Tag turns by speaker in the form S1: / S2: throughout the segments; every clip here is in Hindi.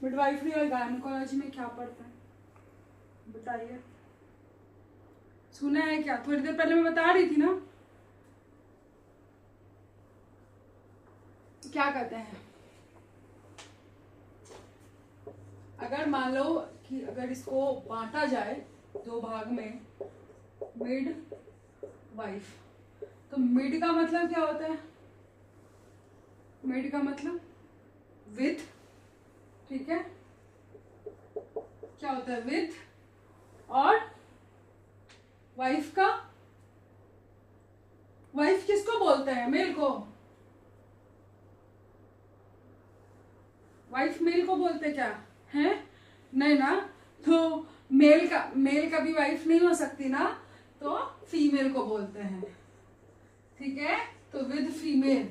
S1: मिडवाइफरी और गायनेकोलॉजी में क्या पढ़ते हैं बताइए? सुना है क्या? थोड़ी देर पहले मैं बता रही थी ना। क्या कहते हैं, अगर मान लो कि अगर इसको बांटा जाए दो भाग में, मिड वाइफ, तो मिड का मतलब क्या होता है? मिड का मतलब विथ, ठीक है, क्या होता है? विथ। और वाइफ का, वाइफ किसको बोलते हैं? मेल को। वाइफ मेल को बोलते क्या है? नहीं ना, तो मेल का भी वाइफ नहीं हो सकती ना, तो फीमेल को बोलते हैं, ठीक है। तो विद फीमेल,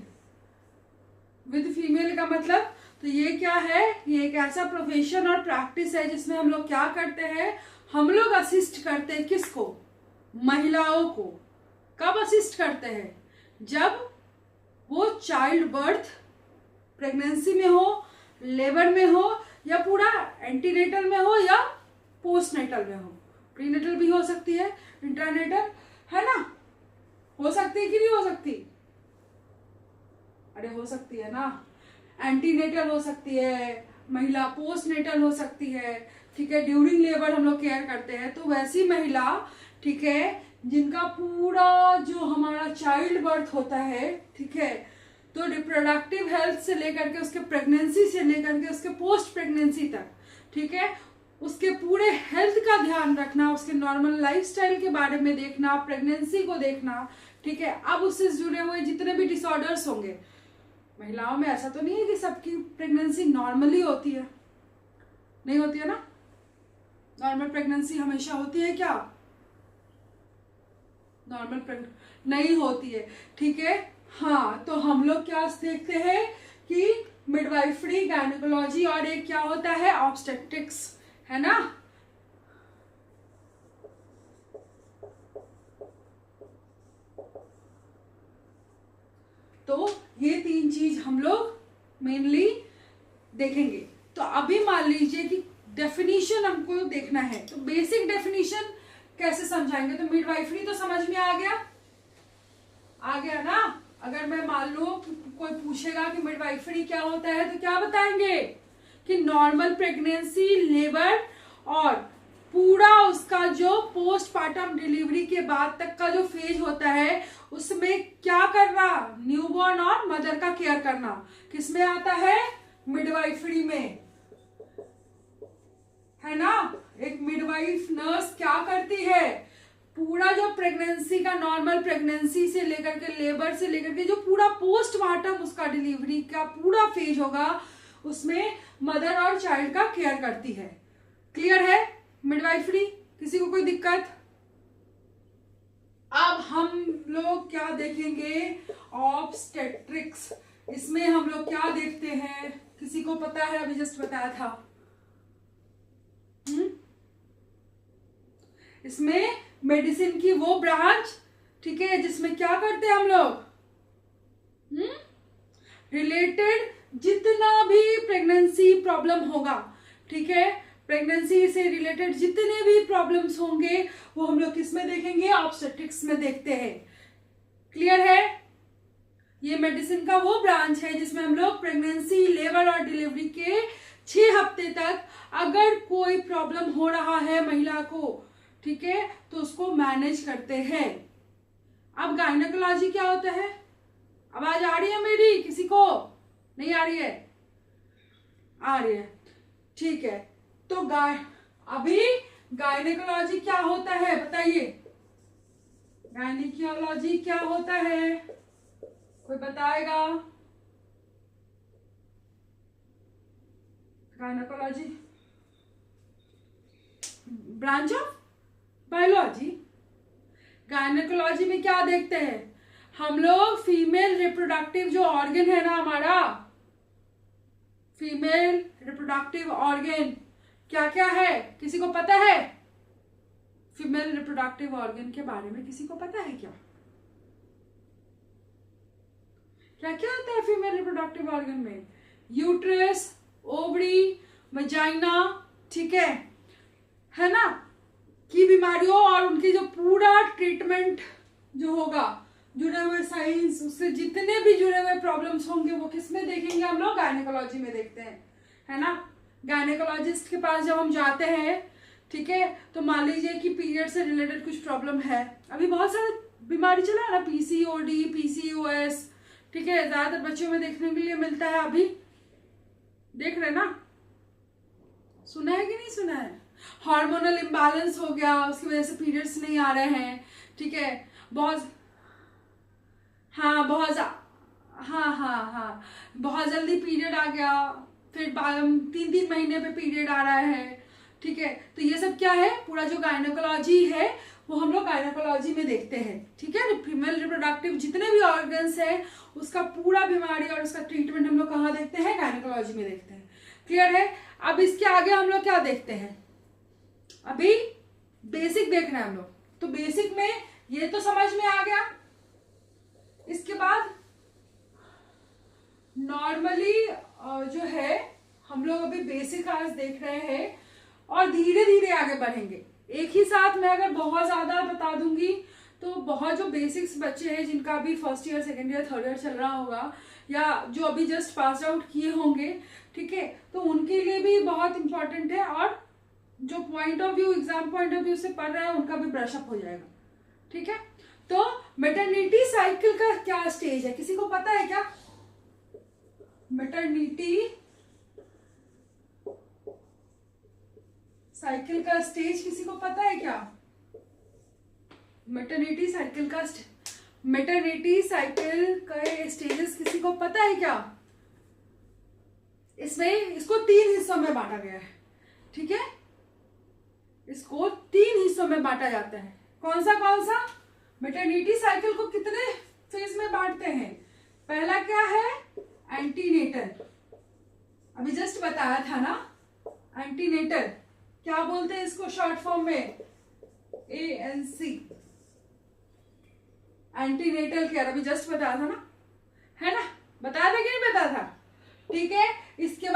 S1: विद फीमेल का मतलब, तो ये क्या है? ये एक ऐसा प्रोफेशन और प्रैक्टिस है जिसमें हम लोग क्या करते हैं? हम लोग असिस्ट करते हैं किसको? महिलाओं को। कब असिस्ट करते हैं? जब वो चाइल्ड बर्थ, प्रेगनेंसी में हो, लेबर में हो, या पूरा एंटीनेटल में हो, या पोस्टनेटल में हो। प्रीनेटल भी हो सकती है, इंटरनेटल, है ना? हो सकती है कि नहीं हो सकती? अरे हो सकती है ना। एंटीनेटल हो सकती है महिला, पोस्टनेटल हो सकती है, ठीक है। ड्यूरिंग लेबर हम लोग केयर करते हैं, तो वैसी महिला, ठीक है, जिनका पूरा जो हमारा चाइल्ड बर्थ होता है, ठीक है, तो रिप्रोडक्टिव हेल्थ से लेकर के उसके प्रेगनेंसी से लेकर के उसके पोस्ट प्रेगनेंसी तक, ठीक है, उसके पूरे हेल्थ का ध्यान रखना, उसके नॉर्मल लाइफस्टाइल के बारे में देखना, प्रेगनेंसी को देखना, ठीक है। अब उससे जुड़े हुए जितने भी डिसऑर्डर्स होंगे, महिलाओं में ऐसा तो नहीं है कि सबकी प्रेगनेंसी नॉर्मली होती है, नहीं होती है ना। नॉर्मल प्रेगनेंसी हमेशा होती है क्या? नॉर्मल नहीं होती है, ठीक है। हाँ, तो हम लोग क्या देखते हैं कि मिडवाइफरी, गायनेकोलॉजी, और एक क्या होता है? ऑब्स्टेट्रिक्स, है ना। तो ये तीन चीज हम लोग मेनली देखेंगे। तो अभी मान लीजिए कि डेफिनेशन हमको देखना है, तो बेसिक डेफिनेशन कैसे समझाएंगे? तो मिडवाइफरी तो समझ में आ गया ना। अगर मैं मान लो कोई पूछेगा कि मिडवाइफरी क्या होता है, तो क्या बताएंगे? कि नॉर्मल प्रेगनेंसी, लेबर, और पूरा उसका जो पोस्टपार्टम डिलीवरी के बाद तक का जो फेज होता है, उसमें क्या करना? न्यूबॉर्न और मदर का केयर करना। किसमें आता है? मिडवाइफरी में, है ना। एक मिडवाइफ नर्स क्या करती है? पूरा जो प्रेगनेंसी का, नॉर्मल प्रेगनेंसी से लेकर के लेबर से लेकर के जो पूरा पोस्टमार्टम उसका डिलीवरी का पूरा फेज होगा, उसमें मदर और चाइल्ड का केयर करती है। क्लियर है मिडवाइफरी? किसी को कोई दिक्कत? अब हम लोग क्या देखेंगे? ऑब्स्टेट्रिक्स। इसमें हम लोग क्या देखते हैं? किसी को पता है? अभी जस्ट बताया था। इसमें मेडिसिन की वो ब्रांच, ठीक है, जिसमें क्या करते हैं हम लोग? रिलेटेड जितना भी प्रेगनेंसी प्रॉब्लम होगा, ठीक है, प्रेगनेंसी से रिलेटेड जितने भी प्रॉब्लम्स होंगे, वो हम लोग किस में देखेंगे? ऑब्स्टेट्रिक्स में देखते हैं। क्लियर है? ये मेडिसिन का वो ब्रांच है जिसमें हम लोग प्रेगनेंसी, लेबर और डिलीवरी के 6 हफ्ते तक अगर कोई प्रॉब्लम हो रहा है महिला को, ठीक है, तो उसको मैनेज करते हैं। अब गायनेकोलॉजी क्या होता है? आवाज आ रही है मेरी? किसी को नहीं आ रही है? आ रही है, ठीक है। तो अभी गायनेकोलॉजी क्या होता है बताइए? गायनेकोलॉजी क्या होता है? कोई बताएगा? Gynaecology branch of biology. Gynaecology में क्या देखते हैं हम लोग? फीमेल रिप्रोडक्टिव जो ऑर्गन है ना हमारा, फीमेल रिप्रोडक्टिव ऑर्गन क्या क्या है? किसी को पता है? फीमेल रिप्रोडक्टिव ऑर्गन के बारे में किसी को पता है क्या? क्या क्या होता है फीमेल रिप्रोडक्टिव ऑर्गन में? यूट्रस, ओवरी, वजाइना, ठीक है ना, की बीमारियों और उनकी जो पूरा ट्रीटमेंट जो होगा, जुड़े हुए साइंस, उससे जितने भी जुड़े हुए प्रॉब्लम्स होंगे वो किस में देखेंगे हम लोग? गायनेकोलॉजी में देखते हैं, है ना। गायनेकोलॉजिस्ट के पास जब हम जाते हैं, ठीक है, तो मान लीजिए कि पीरियड से रिलेटेड कुछ प्रॉब्लम है, अभी बहुत सारे बीमारी चला है ना, पीसीओडी, पीसीओएस, ठीक है, ज्यादातर बच्चों में देखने के लिए मिलता है। अभी देख रहे ना, सुना है कि नहीं सुना है? हार्मोनल इम्बैलेंस हो गया, उसकी वजह से पीरियड्स नहीं आ रहे हैं, ठीक है, बहुत बहुत जल्दी पीरियड आ गया, फिर 3-3 महीने पे पीरियड आ रहा है, ठीक है। तो ये सब क्या है? पूरा जो गायनेकोलॉजी है वो हम लोग गायनेकोलॉजी में देखते हैं, ठीक है। फीमेल रिप्रोडक्टिव जितने भी ऑर्गन्स है उसका पूरा बीमारी और उसका ट्रीटमेंट हम लोग कहाँ देखते हैं? गायनेकोलॉजी में देखते हैं। क्लियर है? अब इसके आगे हम लोग क्या देखते हैं? अभी बेसिक देख रहे हैं हम लोग, तो बेसिक में ये तो समझ में आ गया। इसके बाद नॉर्मली जो है हम लोग अभी बेसिक आज देख रहे हैं और धीरे धीरे आगे बढ़ेंगे। एक ही साथ मैं अगर बहुत ज्यादा बता दूंगी तो बहुत जो बेसिक्स बच्चे हैं जिनका अभी first year, second year, third year चल रहा होगा या जो अभी जस्ट पास आउट किए होंगे, ठीक है, तो उनके लिए भी बहुत इंपॉर्टेंट है और जो point of view, exam point of view से पढ़ रहा है उनका भी ब्रशअप हो जाएगा, ठीक है। तो मैटरनिटी साइकिल का क्या स्टेज है, किसी को पता है क्या? मैटरनिटी साइकिल का स्टेज किसी को पता है क्या? मैटरनिटी साइकिल का स्टेजेस किसी को पता है क्या? इसमें इसको 3 हिस्सों में बांटा गया है, ठीक है, इसको 3 हिस्सों में बांटा जाता है। कौन सा? मैटरनिटी साइकिल को कितने फेज में बांटते हैं? पहला क्या है? एंटीनेटल, अभी जस्ट बताया था ना, एंटीनेटल क्या बोलते हैं इसको शॉर्ट फॉर्म में? ANC, एंटीनेटल केयर, अभी जस्ट बताया था ना, है ना, बताया था कि नहीं बताया था? ठीक है। इसके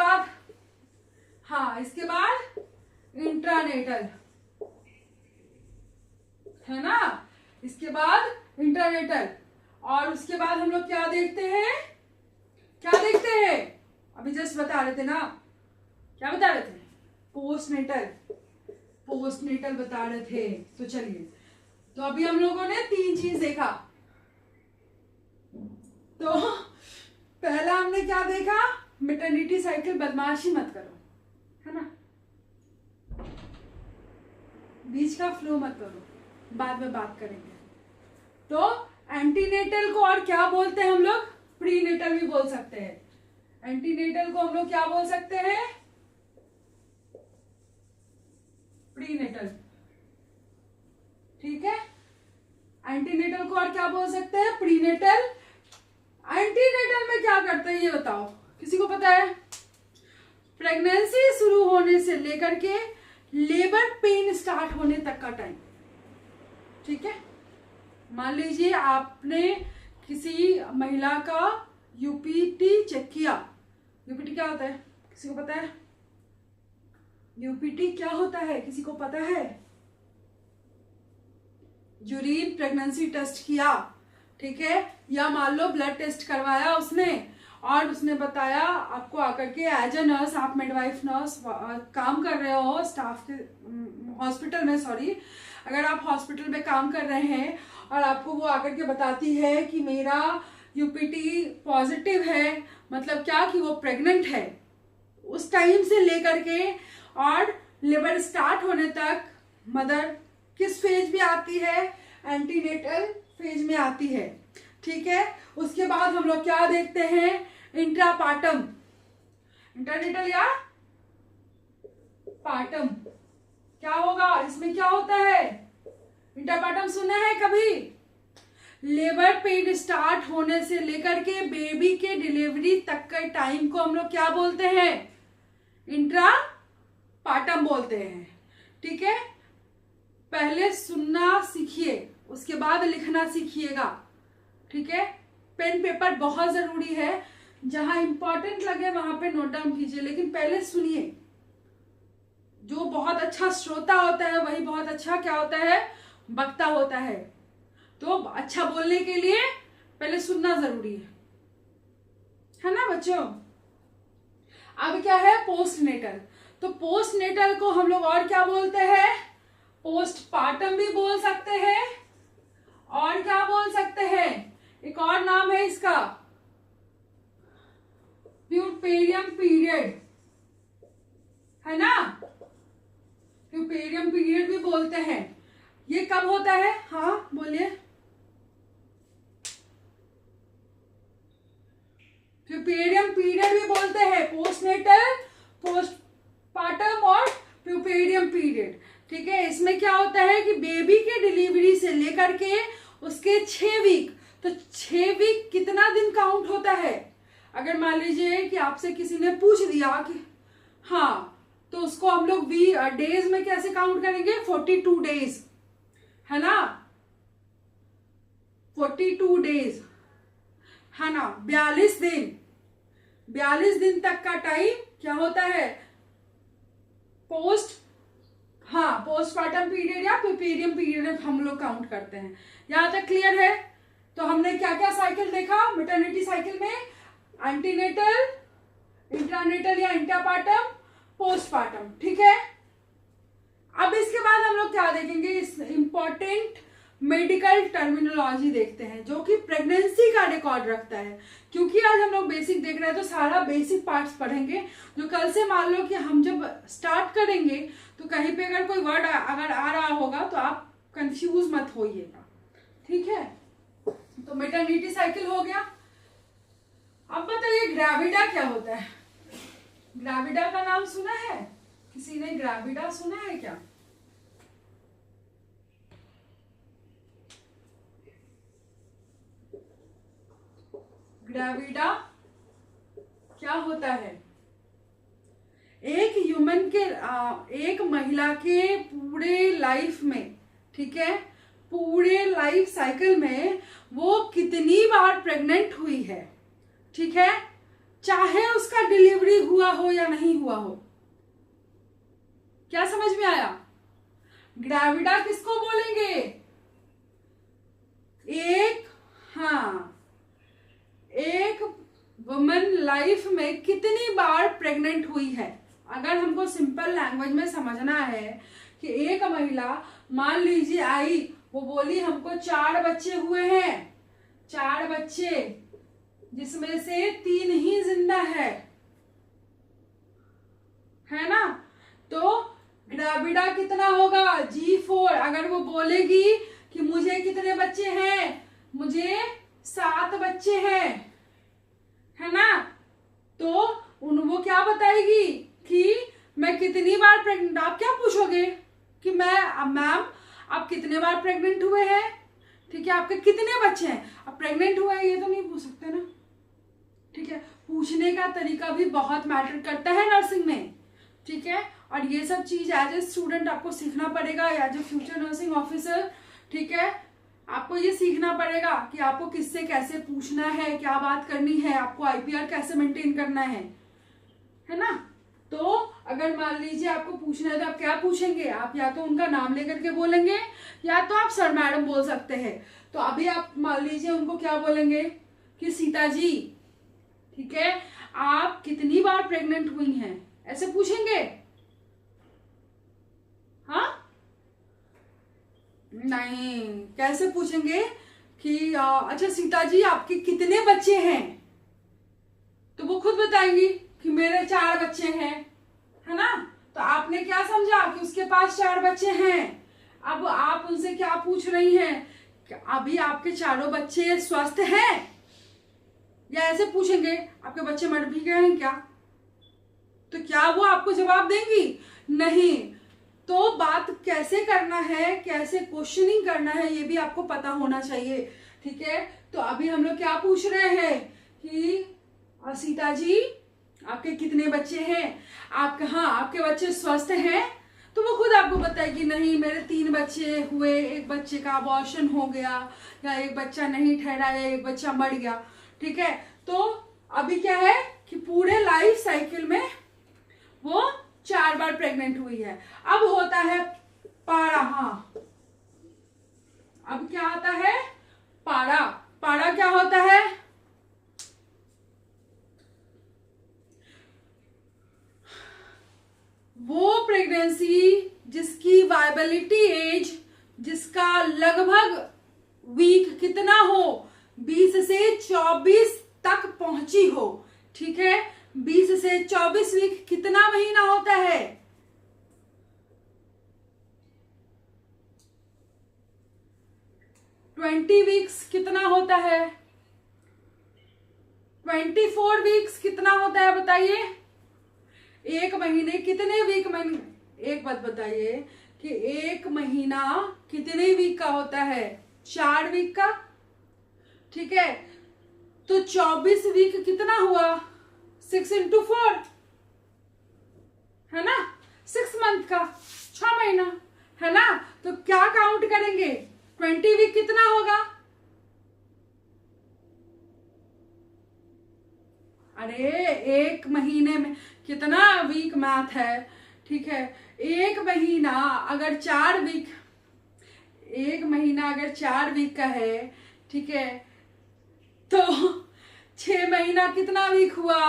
S1: बाद इंट्रानेटल, है ना, इसके बाद इंट्रानेटल, और उसके बाद हम लोग क्या देखते हैं? अभी जस्ट बता रहे थे ना, क्या बता रहे थे? पोस्टनेटल बता रहे थे। तो चलिए, तो अभी हम लोगों ने 3 चीज देखा। तो पहला हमने क्या देखा? मैटरनिटी साइकिल, बदमाशी मत करो, है ना, बीच का फ्लो मत करो, बाद में बात करेंगे। तो एंटीनेटल को और क्या बोलते हैं हम लोग? प्रीनेटल भी बोल सकते हैं। एंटीनेटल को हम लोग क्या बोल सकते हैं? प्रीनेटल, ठीक है। एंटीनेटल को और क्या बोल सकते हैं? प्रीनेटल। एंटीनेटल में क्या करते हैं ये बताओ, किसी को पता है? प्रेगनेंसी शुरू होने से लेकर के लेबर पेन स्टार्ट होने तक का टाइम, ठीक है। मान लीजिए आपने किसी महिला का यूपीटी चेक किया। यूपीटी क्या होता है, किसी को पता है? यूपीटी क्या होता है, किसी को पता है? यूरिन प्रेगनेंसी टेस्ट किया, ठीक है, या मान लो ब्लड टेस्ट करवाया उसने और उसने बताया आपको आकर के, एज ए नर्स, आप मिडवाइफ नर्स काम कर रहे हो स्टाफ के हॉस्पिटल में, सॉरी, अगर आप हॉस्पिटल में काम कर रहे हैं और आपको वो आकर के बताती है कि मेरा यूपीटी पॉजिटिव है, मतलब क्या कि वो प्रेग्नेंट है, उस टाइम से लेकर के और लेबर स्टार्ट होने तक मदर किस फेज में आती है? एंटीनेटल फेज में आती है, ठीक है। उसके बाद हम लोग क्या देखते हैं? इंट्रापार्टम, इंटरनेटल या पार्टम, क्या होगा इसमें? क्या होता है? इंट्रापार्टम सुना है कभी? लेबर पेन स्टार्ट होने से लेकर के बेबी के डिलीवरी तक के टाइम को हम लोग क्या बोलते हैं? इंट्रापार्टम बोलते हैं, ठीक है। पहले सुनना सीखिए, उसके बाद लिखना सीखिएगा, ठीक है। पेन पेपर बहुत जरूरी है, जहां इंपॉर्टेंट लगे वहां पे नोट डाउन कीजिए, लेकिन पहले सुनिए, जो बहुत अच्छा श्रोता होता है वही बहुत अच्छा क्या होता है, वक्ता होता है। तो अच्छा बोलने के लिए पहले सुनना जरूरी है ना बच्चों। अब क्या है, पोस्टनेटल। तो पोस्टनेटल को हम लोग और क्या बोलते हैं, पोस्टपार्टम भी बोल सकते हैं, और क्या बोल सकते हैं, एक और नाम है इसका प्यूपेरियम पीरियड, है ना, प्यूपेरियम पीरियड भी बोलते हैं। ये कब होता है, हाँ बोलिए। प्यूपेरियम पीरियड भी बोलते हैं, पोस्टनेटल, पोस्टपार्टम और प्यूपेरियम पीरियड। ठीक है, इसमें क्या होता है कि बेबी के डिलीवरी से लेकर के उसके 6 वीक, तो 6 वीक कितना दिन काउंट होता है। अगर मान लीजिए कि आपसे किसी ने पूछ दिया कि हाँ, तो उसको हम लोग डेज में कैसे काउंट करेंगे, 42 डेज, है ना, 42 डेज, है ना, 42 दिन, 42 दिन तक का टाइम क्या होता है, पोस्टपार्टम पीरियड या प्यूपेरियम पीरियड हम लोग काउंट करते हैं। यहां तक क्लियर है। तो हमने क्या क्या साइकिल देखा मैटरनिटी साइकिल में, एंटीनेटल, इंट्रानेटल या इंट्रापार्टम, पोस्टपार्टम। ठीक है, अब इसके बाद हम लोग क्या देखेंगे, इस इंपॉर्टेंट मेडिकल टर्मिनोलॉजी देखते हैं जो कि प्रेगनेंसी का रिकॉर्ड रखता है। क्योंकि आज हम लोग बेसिक देख रहे हैं तो सारा बेसिक पार्ट्स पढ़ेंगे, जो कल से मान लो कि हम जब स्टार्ट करेंगे तो कहीं पे अगर कोई वर्ड अगर आ रहा होगा तो आप कंफ्यूज मत होइएगा। ठीक है, तो मैटरनिटी साइकिल हो गया। अब बताइए ग्रेविडा क्या होता है। ग्रेविडा का नाम सुना है, किसी ने ग्रेविडा सुना है क्या? ग्रेविडा क्या होता है, एक ह्यूमन के एक महिला के पूरे लाइफ में, ठीक है, पूरे लाइफ साइकिल में वो कितनी बार प्रेग्नेंट हुई है। ठीक है, चाहे उसका डिलीवरी हुआ हो या नहीं हुआ हो। क्या समझ में आया? ग्रेविडा किसको बोलेंगे, एक वुमन लाइफ में कितनी बार प्रेग्नेंट हुई है। अगर हमको सिंपल लैंग्वेज में समझना है कि एक महिला मान लीजिए आई, वो बोली हमको 4 बच्चे हुए हैं, 4 बच्चे जिसमें से 3 ही जिंदा है ना, तो ग्रेविडा कितना होगा, G4। अगर वो बोलेगी कि मुझे कितने बच्चे हैं, मुझे 7 बच्चे हैं, है ना, तो वो क्या बताएगी कि मैं कितनी बार प्रेग्नेंट। आप क्या पूछोगे कि मैम आप कितने बार प्रेग्नेंट हुए हैं, ठीक है, आपके कितने बच्चे हैं, आप प्रेग्नेंट हुए हैं, ये तो नहीं पूछ सकते ना। ठीक है, पूछने का तरीका भी बहुत मैटर करता है नर्सिंग में। ठीक है, और ये सब चीज एज ए स्टूडेंट आपको सीखना पड़ेगा, as a future nursing officer. ठीक है, आपको ये सीखना पड़ेगा कि आपको किससे कैसे पूछना है, क्या बात करनी है, आपको आईपीआर कैसे मेंटेन करना है ना। तो अगर मान लीजिए आपको पूछना है तो आप क्या पूछेंगे, आप या तो उनका नाम लेकर के बोलेंगे या तो आप सर मैडम बोल सकते हैं। तो अभी आप मान लीजिए उनको क्या बोलेंगे कि सीता जी, ठीक है, आप कितनी बार प्रेग्नेंट हुई हैं, ऐसे पूछेंगे। हाँ नहीं, कैसे पूछेंगे कि अच्छा सीता जी आपके कितने बच्चे हैं, तो वो खुद बताएंगी कि मेरे 4 बच्चे हैं, है ना। तो आपने क्या समझा कि उसके पास 4 बच्चे हैं। अब आप उनसे क्या पूछ रही हैं कि अभी आपके 4 बच्चे स्वस्थ हैं, या ऐसे पूछेंगे आपके बच्चे मर भी गए हैं क्या, तो क्या वो आपको जवाब देंगी? नहीं। तो बात कैसे करना है, कैसे क्वेश्चनिंग करना है, ये भी आपको पता होना चाहिए। ठीक है, तो अभी हम लोग क्या पूछ रहे हैं कि सीता जी आपके कितने बच्चे हैं, आपके बच्चे स्वस्थ हैं, तो वो खुद आपको बताएगी नहीं मेरे 3 बच्चे हुए, एक बच्चे का अबॉर्शन हो गया, या एक बच्चा नहीं ठहरा, या एक बच्चा मर गया। ठीक है, तो अभी क्या है कि पूरे लाइफ साइकिल में वो 4 बार बार प्रेग्नेंट हुई है। अब होता है पारा। हाँ, अब क्या आता है? पारा। पारा क्या होता है? वो प्रेगनेंसी जिसकी वायबिलिटी एज, जिसका लगभग वीक कितना हो, 20 से 24 तक पहुंची हो। ठीक है, 20 से 24 वीक कितना महीना होता है? 20 वीक्स कितना होता है? 24 वीक्स कितना होता है बताइए? एक महीने कितने वीक महीने? एक बात बताइए कि एक महीना कितने वीक का होता है? 4 वीक का। ठीक है, तो 24 वीक कितना हुआ? 6 into 4 है ना, 6 मंथ का, 6 महीना है ना। तो क्या काउंट करेंगे? 20 वीक कितना होगा? अरे एक महीने में कितना वीक मैथ है? ठीक है, एक महीना अगर 4 वीक, एक महीना अगर 4 वीक का है, ठीक है, तो 6 महीना कितना वीक हुआ?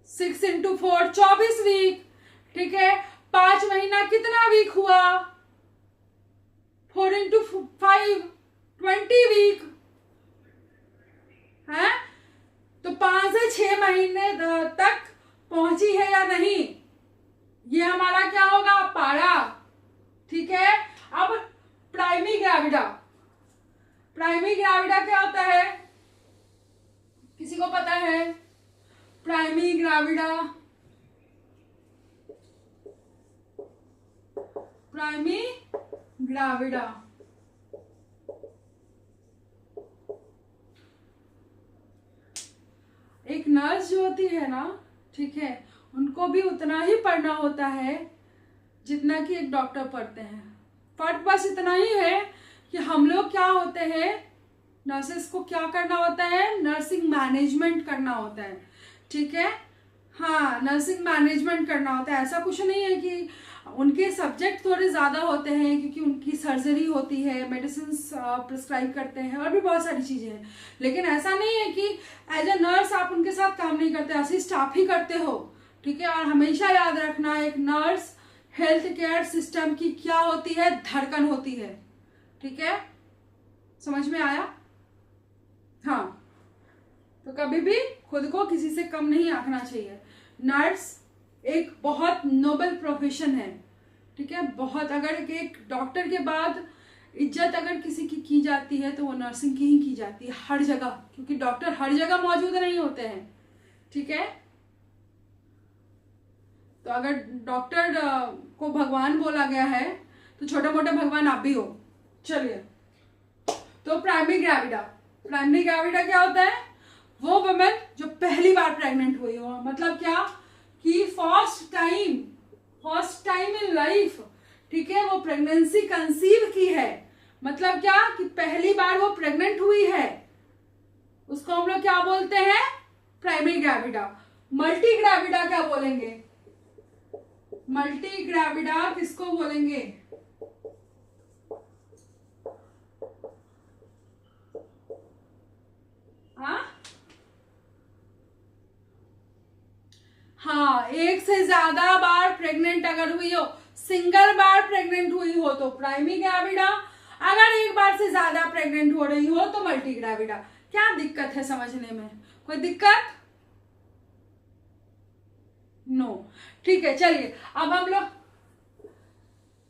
S1: 6 into 4 24 वीक। ठीक है, 5 महीना कितना वीक हुआ? 4 into 5 20 वीक है। तो 5 से 6 महीने तक पहुंची है या नहीं, ये हमारा क्या होगा? पारा। ठीक है, अब प्राइमी ग्रेविडा। प्राइमी ग्रेविडा क्या होता है? किसी को पता है? प्राइमी ग्रेविडा, प्राइमी ग्रेविडा एक नर्स जो होती है ना, ठीक है, उनको भी उतना ही पढ़ना होता है जितना कि एक डॉक्टर पढ़ते हैं। फर्क बस इतना ही है कि हम लोग क्या होते हैं, नर्सेस को क्या करना होता है? नर्सिंग मैनेजमेंट करना होता है। ठीक है, हाँ, नर्सिंग मैनेजमेंट करना होता है। ऐसा कुछ नहीं है कि उनके सब्जेक्ट थोड़े ज़्यादा होते हैं, क्योंकि उनकी सर्जरी होती है, मेडिसिन प्रिस्क्राइब करते हैं और भी बहुत सारी चीज़ें हैं। लेकिन ऐसा नहीं है कि एज ए नर्स आप उनके साथ काम नहीं करते, असिस्ट आप ही करते हो। ठीक है, और हमेशा याद रखना, एक नर्स हेल्थ केयर सिस्टम की क्या होती है? धड़कन होती है। ठीक है, समझ में आया? हाँ, तो कभी भी खुद को किसी से कम नहीं आंकना चाहिए। नर्स एक बहुत नोबल प्रोफेशन है। ठीक है, बहुत, अगर एक डॉक्टर के बाद इज्जत अगर किसी की जाती है तो वो नर्सिंग की ही की जाती है, हर जगह, क्योंकि डॉक्टर हर जगह मौजूद नहीं होते हैं। ठीक है, तो अगर डॉक्टर को भगवान बोला गया है तो छोटे मोटे भगवान आप भी हो। चलिए, तो प्राइमरी ग्रेविडा। प्राइमरी ग्रेविडा क्या होता है? वो वुमेन जो पहली बार प्रेग्नेंट हुई हो, मतलब क्या कि फर्स्ट टाइम इन लाइफ, ठीक है, वो प्रेगनेंसी कंसीव की है। मतलब क्या कि पहली बार वो प्रेग्नेंट हुई है, उसको हम लोग क्या बोलते हैं? Primary gravida. मल्टी ग्रेविडा क्या बोलेंगे? मल्टी ग्रेविडा किसको बोलेंगे? हाँ, एक से ज्यादा बार प्रेग्नेंट अगर हुई हो, सिंगल बार प्रेग्नेंट हुई हो तो प्राइमरी ग्रेविडा, अगर एक बार से ज्यादा प्रेग्नेंट हो रही हो तो मल्टी ग्रेविडा। क्या दिक्कत है समझने में? कोई दिक्कत? नो। ठीक है, चलिए अब हम लोग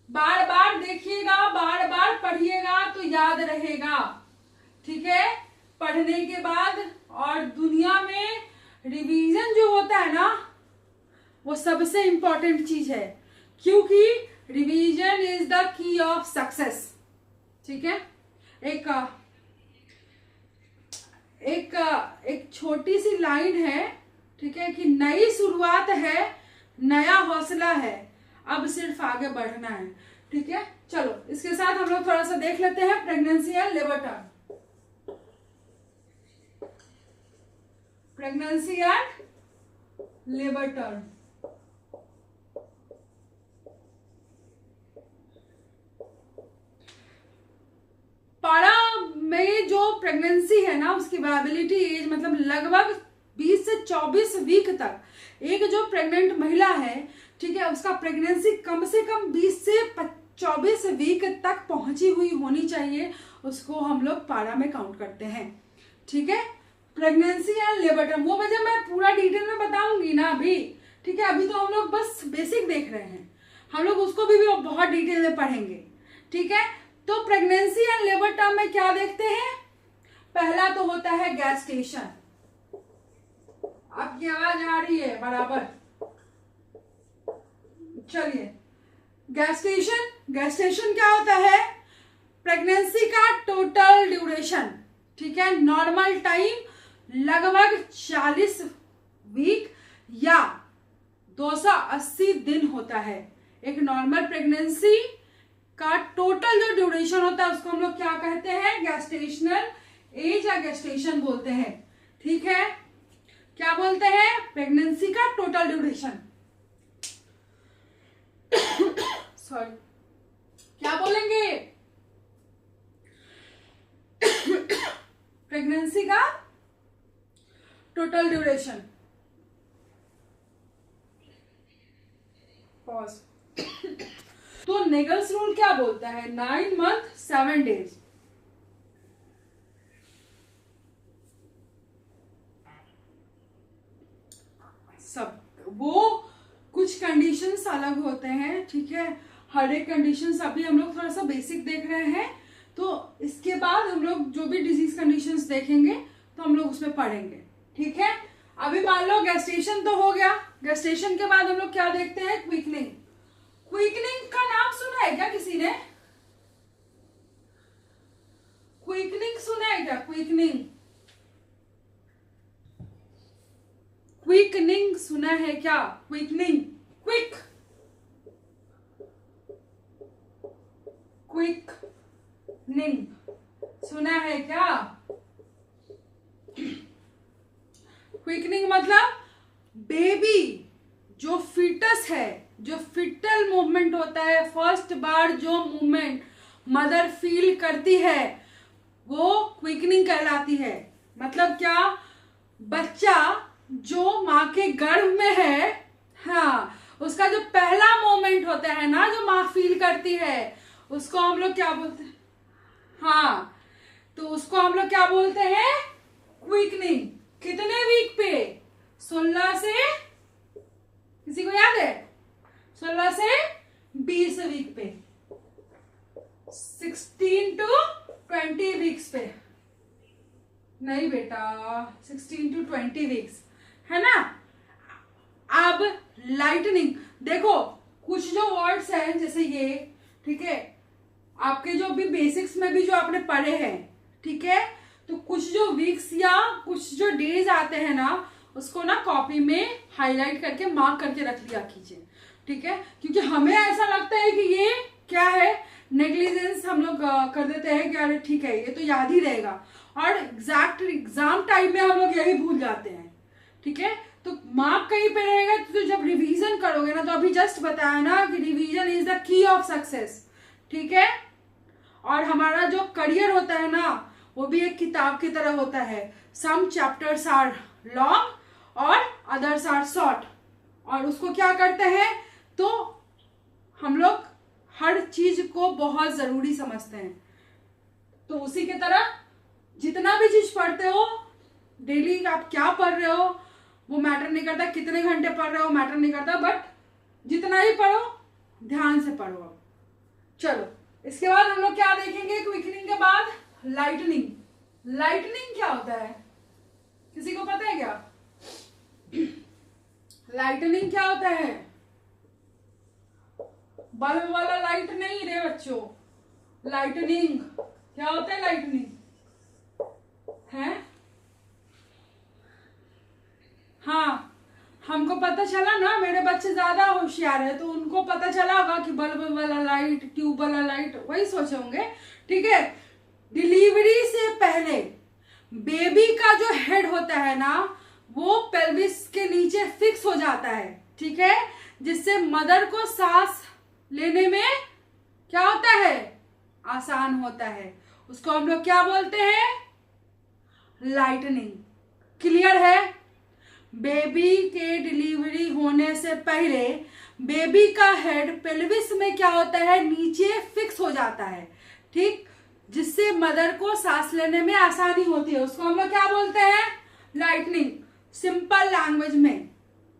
S1: बार बार देखिएगा, बार बार पढ़िएगा तो याद रहेगा। ठीक है, पढ़ने के बाद, और दुनिया में रिवीजन जो होता है ना, वो सबसे इंपॉर्टेंट चीज है, क्योंकि revision is the key of success. ठीक है, एक छोटी सी लाइन है, ठीक है, कि नई शुरुआत है, नया हौसला है, अब सिर्फ आगे बढ़ना है। ठीक है, चलो इसके साथ हम लोग थोड़ा सा देख लेते हैं pregnancy and labour turn. Pregnancy and labour term. पारा में जो प्रेगनेंसी है ना, उसकी वायबिलिटी एज मतलब लगभग 20 से 24 वीक तक एक जो प्रेग्नेंट महिला है, ठीक है, उसका प्रेगनेंसी कम से कम 20 से 24 वीक तक पहुंची हुई होनी चाहिए, उसको हम लोग पारा में काउंट करते हैं। ठीक है, प्रेगनेंसी एंड लेबर टर्म वो वजह मैं पूरा डिटेल में बताऊंगी ना अभी। ठीक है, अभी तो हम लोग बस बेसिक देख रहे हैं, हम लोग उसको भी बहुत डिटेल में पढ़ेंगे। ठीक है, तो प्रेगनेंसी एंड लेबर टर्म में क्या देखते हैं? पहला तो होता है गैस्टेशन। आपकी आवाज आ रही है बराबर? चलिए, गैस्टेशन क्या होता है? प्रेगनेंसी का टोटल ड्यूरेशन। ठीक है, नॉर्मल टाइम लगभग 40 वीक या 280 दिन होता है। एक नॉर्मल प्रेगनेंसी का टोटल जो ड्यूरेशन होता है उसको हम लोग क्या कहते हैं? गेस्टेशनल एज या गेस्टेशन बोलते हैं। ठीक है, क्या बोलते हैं? प्रेगनेंसी का टोटल ड्यूरेशन। सॉरी, क्या बोलेंगे? प्रेगनेंसी का टोटल ड्यूरेशन। पॉज। तो नेगल्स रूल क्या बोलता है? 9 मंथ 7 डेज। सब वो कुछ कंडीशंस अलग होते हैं। ठीक है, हर एक कंडीशंस अभी हम लोग थोड़ा सा बेसिक देख रहे हैं, तो इसके बाद हम लोग जो भी डिजीज कंडीशंस देखेंगे तो हम लोग उसमें पढ़ेंगे। ठीक है, अभी मान लो गेस्टेशन तो हो गया, गेस्टेशन के बाद हम लोग क्या देखते हैं? क्विकनिंग। क्विकनिंग का नाम सुना है क्या किसी ने? क्विकनिंग सुना है क्या? क्विकनिंग सुना है क्या? क्विकनिंग, क्विकनिंग सुना है क्या? क्विकनिंग मतलब बेबी जो फिटस है, जो फिटल मूवमेंट होता है, फर्स्ट बार जो मूवमेंट मदर फील करती है वो क्विकनिंग कहलाती है। मतलब क्या? बच्चा जो माँ के गर्भ में है, हाँ, उसका जो पहला मोमेंट होता है ना, जो माँ फील करती है, उसको हम लोग क्या बोलते हैं? हाँ, तो उसको हम लोग क्या बोलते हैं? क्विकनिंग। कितने वीक पे? 16 से, किसी को याद है? 16 से 20 वीक पे, 16 to 20 वीक्स पे। नहीं बेटा, 16 to 20 वीक्स है ना। अब लाइटनिंग देखो, कुछ जो वर्ड्स हैं जैसे ये, ठीक है, आपके जो भी बेसिक्स में भी जो आपने पढ़े हैं, ठीक है, तो कुछ जो वीक्स या कुछ जो डेज आते हैं ना, उसको ना कॉपी में हाईलाइट करके मार्क करके रख लिया कीजिए। ठीक है, क्योंकि हमें ऐसा लगता है कि ये क्या है, नेग्लिजेंस हम लोग कर देते हैं कि अरे ठीक है ये तो याद ही रहेगा, और एग्जैक्ट एग्जाम टाइम में हम लोग यही भूल जाते हैं। ठीक है, तो मार्क कहीं पे रहेगा, तो जब रिवीजन करोगे ना, तो अभी जस्ट बताया ना कि revision is the key of success. ठीक है, और हमारा जो करियर होता है ना, वो भी एक किताब की तरह होता है। सम चैप्टर्स आर लॉन्ग और अदर्स आर शॉर्ट, और उसको क्या करते हैं, तो हम लोग हर चीज को बहुत जरूरी समझते हैं। तो उसी की तरह जितना भी चीज पढ़ते हो, डेली आप क्या पढ़ रहे हो वो मैटर नहीं करता, कितने घंटे पढ़ रहे हो मैटर नहीं करता, बट जितना ही पढ़ो ध्यान से पढ़ो। चलो, इसके बाद हम लोग क्या देखेंगे? क्विकनिंग के बाद लाइटनिंग। लाइटनिंग क्या होता है? किसी को पता है क्या? लाइटनिंग क्या होता है? बल्ब वाला लाइट नहीं रे बच्चों, लाइटनिंग क्या होता है? लाइटनिंग है, हाँ, हमको पता चला ना, मेरे बच्चे ज्यादा होशियार है तो उनको पता चला होगा कि बल्ब वाला लाइट, ट्यूब वाला लाइट, वही सोचे होंगे। ठीक है, डिलीवरी से पहले बेबी का जो हेड होता है ना, वो पेल्विस के नीचे फिक्स हो जाता है, ठीक है, जिससे मदर को सांस लेने में क्या होता है, आसान होता है। उसको हम लोग क्या बोलते हैं, लाइटनिंग। क्लियर है? बेबी के डिलीवरी होने से पहले बेबी का हेड पेल्विस में क्या होता है, नीचे फिक्स हो जाता है, ठीक, जिससे मदर को सांस लेने में आसानी होती है। उसको हम लोग क्या बोलते हैं, लाइटनिंग, सिंपल लैंग्वेज में,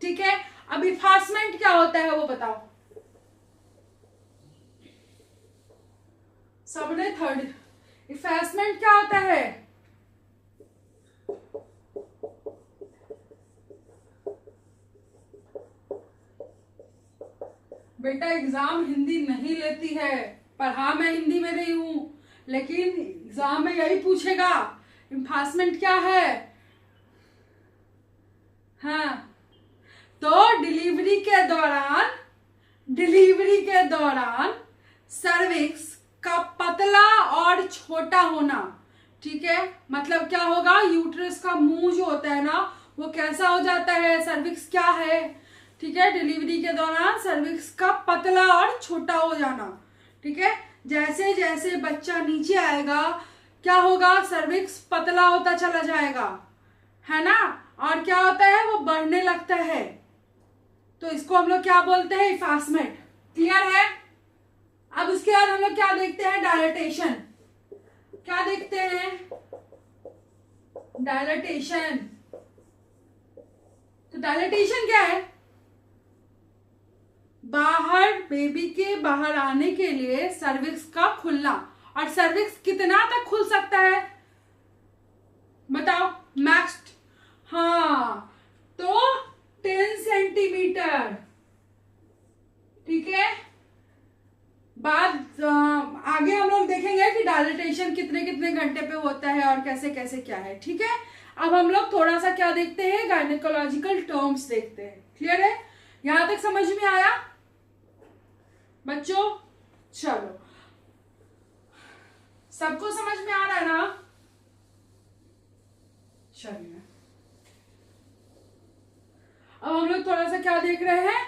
S1: ठीक है। अब इफास्टमेंट क्या होता है वो बताओ, सबने थर्ड। इफास्टमेंट क्या होता है, बेटा एग्जाम हिंदी नहीं लेती है, पढ़ा मैं हिंदी में रही हूं, लेकिन एग्जाम में यही पूछेगा इन्फास्टमेंट क्या है। हाँ, तो डिलीवरी के दौरान सर्विक्स का पतला और छोटा होना, ठीक है, मतलब क्या होगा, यूट्रस का मुंह जो होता है ना वो कैसा हो जाता है, सर्विक्स क्या है, ठीक है, डिलीवरी के दौरान सर्विक्स का पतला और छोटा हो जाना, ठीक है। जैसे जैसे बच्चा नीचे आएगा क्या होगा, सर्विक्स पतला होता चला जाएगा, है ना, और क्या होता है, वो बढ़ने लगता है। तो इसको हम लोग क्या बोलते हैं, इफास्टमेंट। क्लियर है? अब उसके बाद हम लोग क्या देखते हैं, डायलेटेशन। क्या देखते हैं, डायलेटेशन। तो डायलेटेशन क्या है, बेबी के बाहर आने के लिए सर्विक्स का खुलना। और सर्विक्स कितना तक खुल सकता है बताओ, मैक्स, हाँ, तो 10 सेंटीमीटर, ठीक है। आगे हम लोग देखेंगे कि डायलेटेशन कितने कितने घंटे पे होता है और कैसे कैसे क्या है, ठीक है। अब हम लोग थोड़ा सा क्या देखते हैं, गायनेकोलॉजिकल टर्म्स देखते हैं। क्लियर है? यहां तक समझ में आया बच्चों? चलो, सबको समझ में आ रहा है ना? चलिए, अब हम लोग थोड़ा सा क्या देख रहे हैं,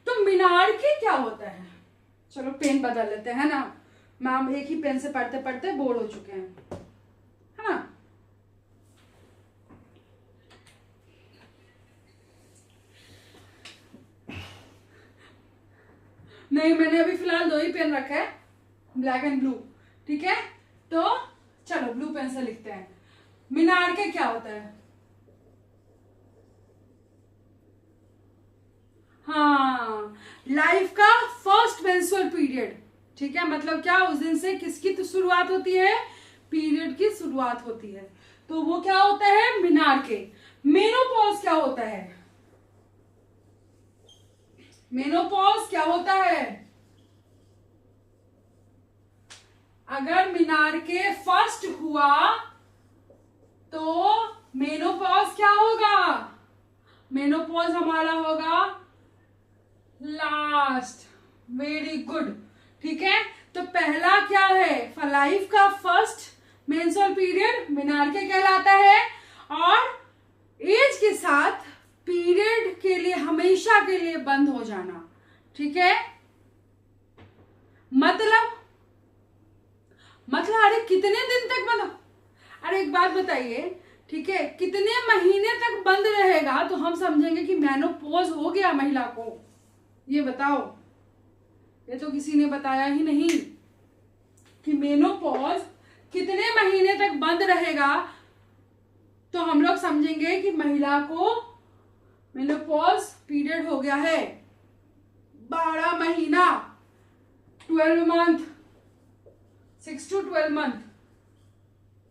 S1: तो मीनार के क्या होता है। चलो पेन बदल लेते हैं ना, मैम एक ही पेन से पढ़ते पढ़ते बोर हो चुके हैं, है ना। नहीं, मैंने अभी फिलहाल 2 ही पेन रखा है, ब्लैक एंड ब्लू, ठीक है। तो चलो ब्लू पेन से लिखते हैं, मीनार के क्या होता है। हाँ, लाइफ का फर्स्ट मेंस्ट्रुअल पीरियड, ठीक है, मतलब क्या, उस दिन से किसकी तो शुरुआत होती है, पीरियड की शुरुआत होती है, तो वो क्या होता है, मीनार के। मेनोपॉज क्या होता है, मेनोपॉज क्या होता है, अगर मीनार के फर्स्ट हुआ तो मेनोपॉज क्या होगा, मेनोपॉज हमारा होगा लास्ट। वेरी गुड, ठीक है। तो पहला क्या है, लाइफ का फर्स्ट मेंस्ट्रुअल पीरियड मीनार के कहलाता है, और एज के साथ पीरियड के लिए हमेशा के लिए बंद हो जाना, ठीक है। मतलब अरे कितने दिन तक बंद, अरे एक बात बताइए, ठीक है, कितने महीने तक बंद रहेगा तो हम समझेंगे कि मेनोपॉज हो गया महिला को, ये बताओ। ये तो किसी ने बताया ही नहीं कि मेनोपॉज कितने महीने तक बंद रहेगा तो हम लोग समझेंगे कि महिला को मेनोपॉज पीरियड हो गया है। 12 महीना, 12 मंथ, 6 to 12 मंथ,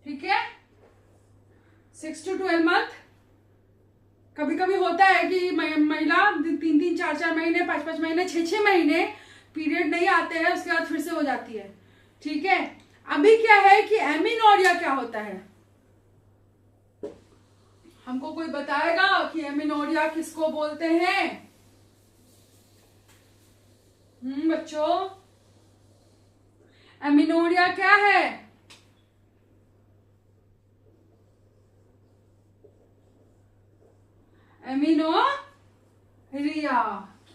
S1: ठीक है, 6 to 12 मंथ। कभी कभी होता है कि महिला 3-3, 4-4 महीने, 5-5 महीने, 6-6 महीने पीरियड नहीं आते हैं, उसके बाद फिर से हो जाती है, ठीक है। अभी क्या है कि एमिनोरिया क्या होता है, हमको कोई बताएगा कि एमिनोरिया किसको बोलते हैं। बच्चों, एमिनोरिया क्या है, एमिनोरिया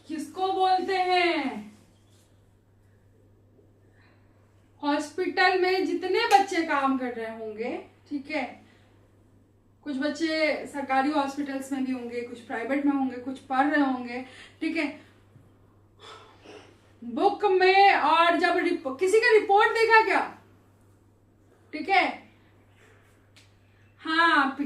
S1: किसको बोलते हैं? हॉस्पिटल में जितने बच्चे काम कर रहे होंगे, ठीक है, कुछ बच्चे सरकारी हॉस्पिटल्स में भी होंगे, कुछ प्राइवेट में होंगे, कुछ पढ़ रहे होंगे, ठीक है, बुक में, और जब किसी का रिपोर्ट देखा क्या, ठीक है, हाँ,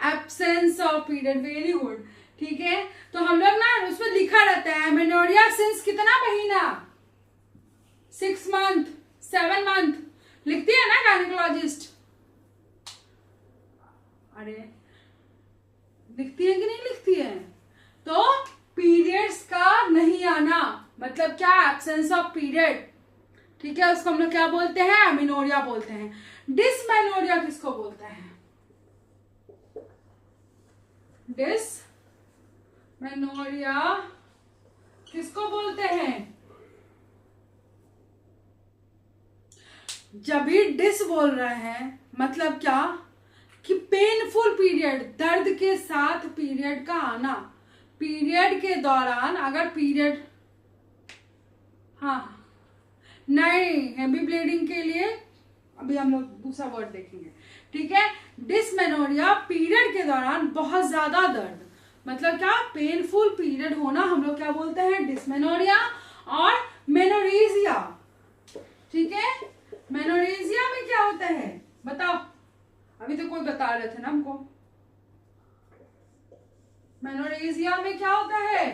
S1: absence of period, very good, ठीक है। तो हम लोग ना उसमें लिखा रहता है एमेनोरिया सिंस कितना महीना, 6 मंथ, 7 मंथ लिखती है ना गायनेकोलॉजिस्ट, अरे लिखती है कि नहीं लिखती है? तो पीरियड्स का नहीं आना मतलब क्या, एब्सेंस ऑफ पीरियड, ठीक है, उसको हम लोग क्या बोलते हैं? एमिनोरिया बोलते हैं। डिसमेनोरिया किसको बोलते हैं? डिसमेनोरिया किसको बोलते हैं? जब भी डिस बोल रहे हैं मतलब क्या कि पेनफुल पीरियड, दर्द के साथ पीरियड का आना, पीरियड के दौरान अगर पीरियड, हाँ नहीं, हेवी ब्लीडिंग के लिए अभी हम लोग दूसरा वर्ड देखेंगे, ठीक है। डिसमेनोरिया पीरियड के दौरान बहुत ज्यादा दर्द, मतलब क्या, पेनफुल पीरियड होना हम लोग क्या बोलते हैं? डिसमेनोरिया। और मेनोरेजिया, ठीक है, मेनोरेजिया में क्या होता है बताओ? अभी तो कोई बता रहे थे ना हमको। मेनोरेजिया में क्या होता है?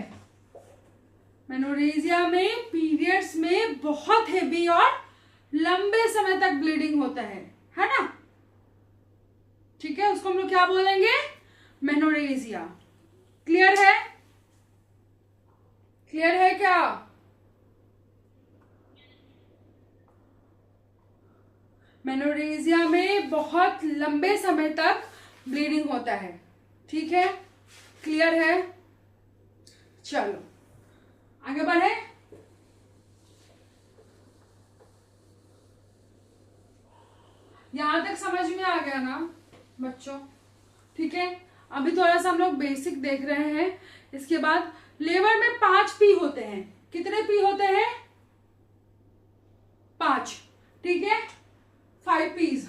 S1: मेनोरेजिया में पीरियड्स में बहुत हेवी और लंबे समय तक ब्लीडिंग होता है ना, ठीक है, उसको हम लोग क्या बोलेंगे? मेनोरेजिया। क्लियर है? क्लियर है क्या? मेनोरेजिया में बहुत लंबे समय तक ब्लीडिंग होता है, ठीक है, क्लियर है? चलो आगे बढ़े। यहां तक समझ में आ गया ना बच्चों? ठीक है, अभी थोड़ा सा हम लोग बेसिक देख रहे हैं। इसके बाद लेबर में 5 पी होते हैं। कितने पी होते हैं? 5, ठीक है, 5 पीस।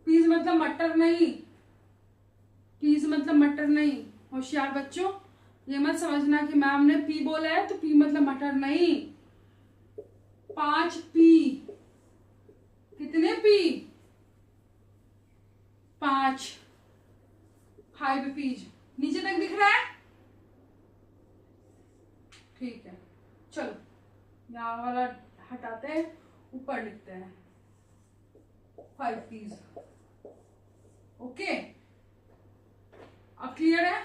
S1: पीस मतलब मटर नहीं, पीस मतलब मटर नहीं, होशियार बच्चों, ये मत समझना कि मैम ने पी बोला है तो पी मतलब मटर नहीं। 5 पी। कितने पी? 5 पीज। नीचे तक दिख रहा है? ठीक है, चलो यहाँ वाला हटाते हैं, ऊपर लिखते हैं 5 पीज। ओके, अब क्लियर है?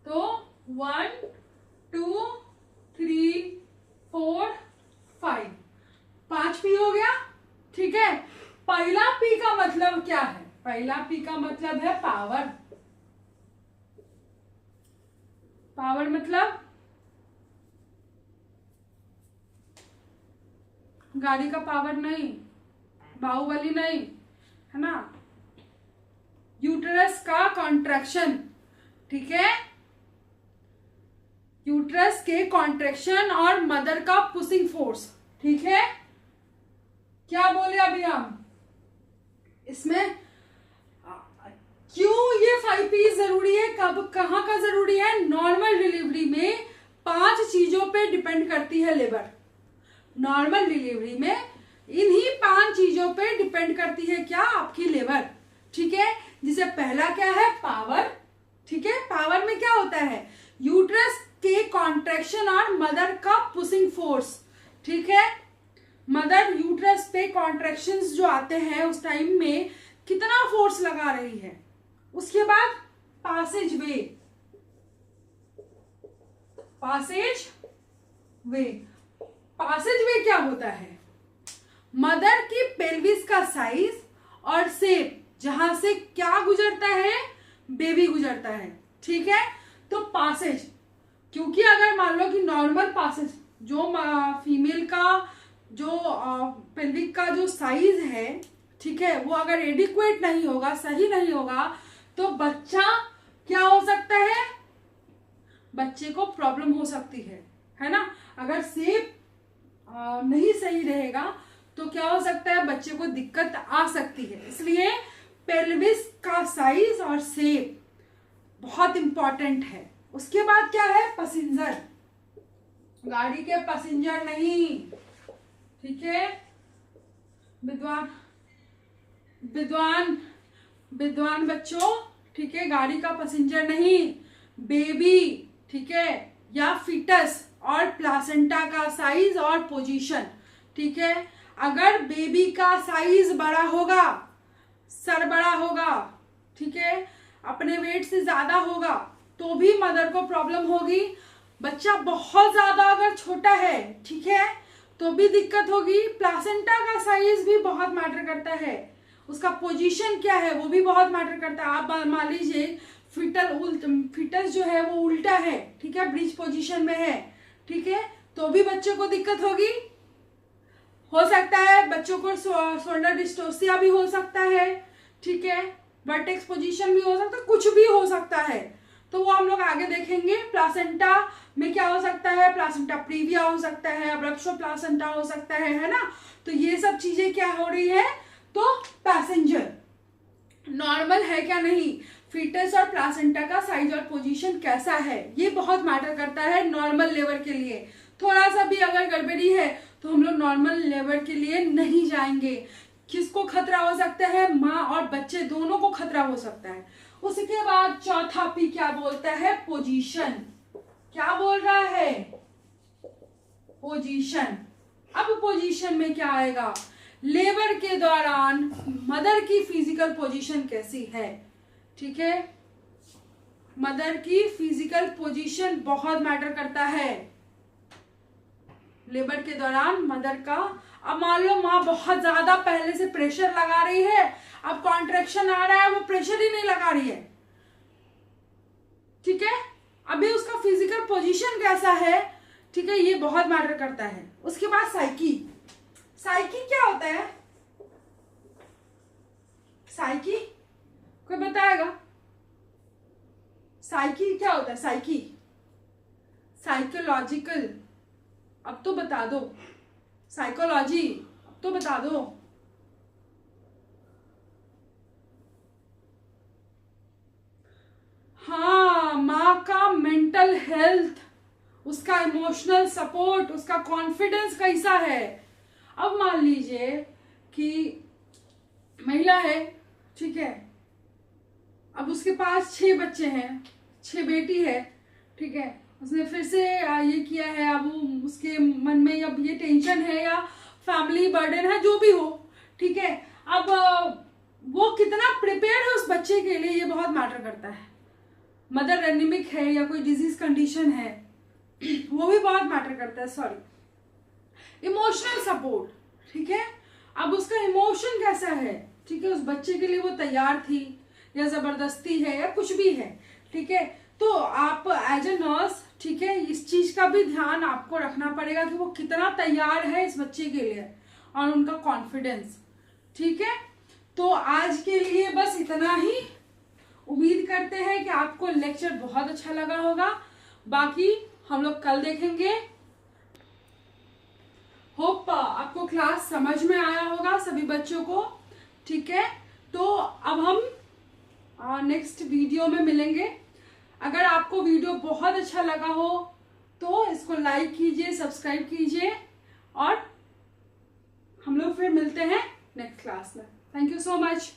S1: तो 1 2 3 4 5, 5 पी हो गया, ठीक है। पहला पी का मतलब क्या है? पहला पी का मतलब है पावर। पावर मतलब गाड़ी का पावर नहीं, बाहुबली नहीं, है ना। यूट्रस का कॉन्ट्रैक्शन, ठीक है, यूट्रस के कॉन्ट्रैक्शन और मदर का पुशिंग फोर्स, ठीक है। क्या बोले अभी हम इसमें? क्यों ये 5 पी जरूरी है? कब, कहां का जरूरी है? नॉर्मल डिलीवरी में 5 चीजों पे डिपेंड करती है लेबर। नॉर्मल डिलीवरी में इन्हीं 5 चीजों पे डिपेंड करती है क्या? आपकी लेबर, ठीक है। जिसे पहला क्या है? पावर, ठीक है। पावर में क्या होता है? यूट्रस के कॉन्ट्रैक्शन और मदर का पुशिंग फोर्स, ठीक है। मदर यूट्रस पे कॉन्ट्रैक्शंस जो आते हैं उस टाइम में कितना फोर्स लगा रही है। उसके बाद पासेज वे, पासेज वे, पासेज वे क्या होता है? मदर की पेल्विस का साइज और शेप, जहां से क्या गुजरता है? बेबी गुजरता है, ठीक है। तो पासेज, क्योंकि अगर मान लो कि नॉर्मल पासेज जो फीमेल का जो पेल्विक का जो साइज है, ठीक है, वो अगर एडिक्वेट नहीं होगा, सही नहीं होगा, तो बच्चा क्या हो सकता है, बच्चे को प्रॉब्लम हो सकती है ना। अगर शेप नहीं सही रहेगा तो क्या हो सकता है, बच्चे को दिक्कत आ सकती है। इसलिए पेल्विस का साइज और शेप बहुत इंपॉर्टेंट है। उसके बाद क्या है, पैसेंजर, गाड़ी के पैसेंजर नहीं, ठीक है। विद्वान बच्चों, ठीक है, गाड़ी का पैसेंजर नहीं, बेबी, ठीक है, या फीटस और प्लासेंटा का साइज और पोजीशन, ठीक है। अगर बेबी का साइज बड़ा होगा, सर बड़ा होगा, ठीक है, अपने वेट से ज्यादा होगा, तो भी मदर को प्रॉब्लम होगी। बच्चा बहुत ज्यादा अगर छोटा है, ठीक है, तो भी दिक्कत होगी। प्लासेंटा का साइज भी बहुत मैटर करता है, उसका पोजीशन क्या है वो भी बहुत मैटर करता है। आप मान लीजिए फिटस जो है वो उल्टा है, ठीक है, ब्रिज पोजीशन में है, ठीक है, तो भी बच्चों को दिक्कत होगी। हो सकता है बच्चों को शोल्डर डिस्टोसिया भी हो सकता है, ठीक है, वर्टेक्स पोजीशन भी हो सकता है, कुछ भी हो सकता है, तो वो हम लोग आगे देखेंगे। प्लासेंटा में क्या हो सकता है, प्लासेंटा प्रीविया हो सकता है, अब्रप्शो प्लासेंटा हो सकता है ना। तो ये सब चीजें क्या हो रही है, तो पैसेंजर नॉर्मल है क्या नहीं, फीटस और प्लासेंटा का साइज और पोजीशन कैसा है, ये बहुत मैटर करता है नॉर्मल लेबर के लिए। थोड़ा सा भी अगर गड़बड़ी है तो हम लोग नॉर्मल लेबर के लिए नहीं जाएंगे। किसको खतरा हो सकता है, माँ और बच्चे दोनों को खतरा हो सकता है। उसके बाद चौथा पी क्या बोलता है, पोजीशन। क्या बोल रहा है, पोजीशन। अब पोजीशन में क्या आएगा, लेबर के दौरान मदर की फिजिकल पोजीशन कैसी है, ठीक है। मदर की फिजिकल पोजीशन बहुत मैटर करता है लेबर के दौरान मदर का। अब मान लो माँ बहुत ज्यादा पहले से प्रेशर लगा रही है, अब कॉन्ट्रैक्शन आ रहा है, वो प्रेशर ही नहीं लगा रही है, ठीक है, अभी उसका फिजिकल पोजीशन कैसा है, ठीक है, ये बहुत मैटर करता है। उसके बाद साइकी। साइकी क्या होता है, साइकी कोई बताएगा, साइकी क्या होता है, साइकी साइकोलॉजिकल, अब तो बता दो, साइकोलॉजी अब तो बता दो। हाँ, माँ का मेंटल हेल्थ, उसका इमोशनल सपोर्ट, उसका कॉन्फिडेंस कैसा है। अब मान लीजिए कि महिला है, ठीक है, अब उसके पास 6 बच्चे हैं, 6 बेटी है, ठीक है, उसने फिर से ये किया है, अब उसके मन में अब ये टेंशन है या फैमिली बर्डन है, जो भी हो, ठीक है, अब वो कितना प्रिपेयर है उस बच्चे के लिए, ये बहुत मैटर करता है। मदर एनीमिक है या कोई डिजीज कंडीशन है, वो भी बहुत मैटर करता है। सॉरी, इमोशनल सपोर्ट, ठीक है, अब उसका इमोशन कैसा है, ठीक है, उस बच्चे के लिए वो तैयार थी या जबरदस्ती है या कुछ भी है, ठीक है, तो आप एज ए नर्स, ठीक है, इस चीज का भी ध्यान आपको रखना पड़ेगा कि वो कितना तैयार है इस बच्चे के लिए और उनका कॉन्फिडेंस, ठीक है। तो आज के लिए बस इतना ही। उम्मीद करते हैं कि आपको लेक्चर बहुत अच्छा लगा होगा, बाकी हम लोग कल देखेंगे। होप आपको क्लास समझ में आया होगा सभी बच्चों को, ठीक है। तो अब हम नेक्स्ट वीडियो में मिलेंगे। अगर आपको वीडियो बहुत अच्छा लगा हो तो इसको लाइक कीजिए, सब्सक्राइब कीजिए और हम लोग फिर मिलते हैं नेक्स्ट क्लास में। Thank you so much.